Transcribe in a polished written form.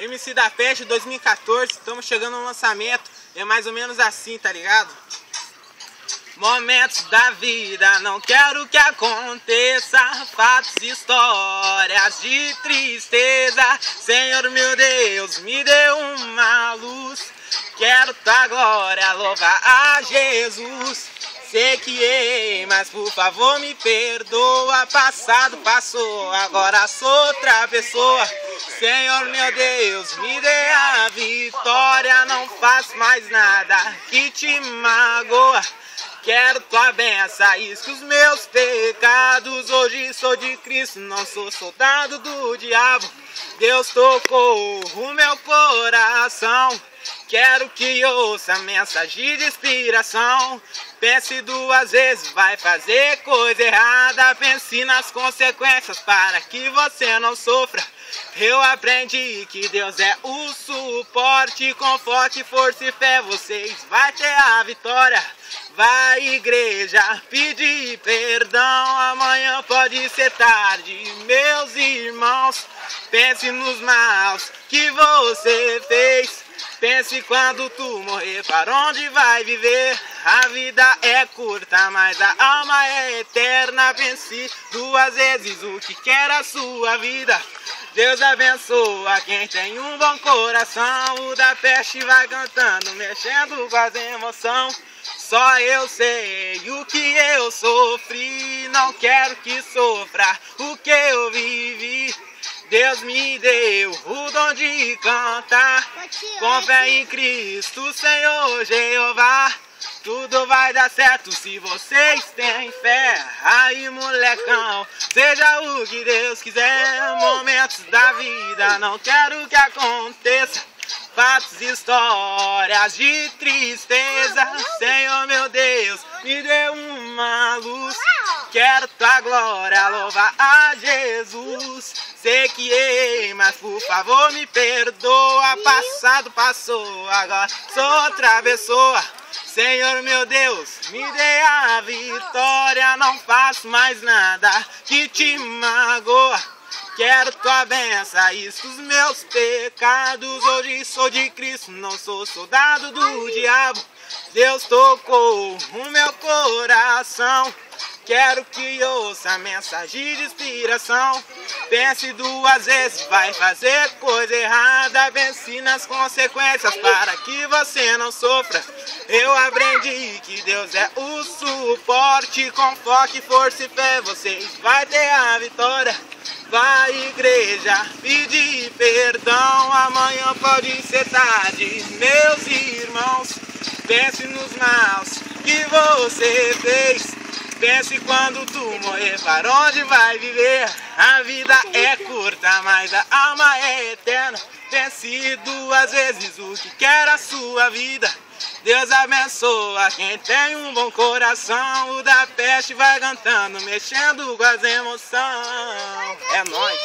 MC da Peste 2014, estamos chegando no lançamento. É mais ou menos assim, tá ligado? Momentos da vida, não quero que aconteça. Fatos, histórias de tristeza. Senhor meu Deus, me dê uma luz. Quero tua glória, louvar a Jesus. Sei que errei, mas por favor me perdoa. Passado passou, agora sou outra pessoa. Senhor meu Deus, me dê a vitória. Não faço mais nada que te magoa. Quero tua bênção, isca os meus pecados. Hoje sou de Cristo, não sou soldado do diabo. Deus tocou o meu coração. Quero que ouça mensagem de inspiração. Pense duas vezes, vai fazer coisa errada. Pense nas consequências para que você não sofra. Eu aprendi que Deus é o suporte. Com forte força e fé vocês vai ter a vitória. Vai igreja, pedir perdão. Amanhã pode ser tarde, meus irmãos. Pense nos maus que você fez. Pense quando tu morrer, para onde vai viver? A vida é curta, mas a alma é eterna. Pense duas vezes o que quer a sua vida. Deus abençoa quem tem um bom coração. O da Peste vai cantando, mexendo com as emoções. Só eu sei o que eu sofri. Não quero que sofra o que eu vivi. Deus me deu o dom de cantar. Com fé em Cristo, Senhor Jeová. Tudo vai dar certo se vocês têm fé. Aí molecão, seja o que Deus quiser. Momentos da vida, não quero que aconteça. Fatos, histórias de tristeza. Senhor meu Deus, me dê uma luz. Quero tua glória, louvar a Jesus. Sei que errei, mas por favor me perdoa. Passado passou, agora sou outra pessoa. Senhor meu Deus, me dê a vitória. Não faço mais nada que te magoa. Quero tua bênção, isca os meus pecados. Hoje sou de Cristo, não sou soldado do diabo. Deus tocou o meu coração. Quero que ouça mensagem de inspiração. Pense duas vezes, vai fazer coisa errada. Pense nas consequências para que você não sofra. Eu aprendi que Deus é o suporte. Com foco, força e fé vocês vai ter a vitória. Vai igreja, pedir perdão. Amanhã pode ser tarde, meus irmãos. Pense nos maus que você fez. Pense quando tu morrer, para onde vai viver? A vida é curta, mas a alma é eterna. Pense duas vezes o que quer a sua vida. Deus abençoa quem tem um bom coração. O da Peste vai cantando, mexendo com as emoções. É nóis.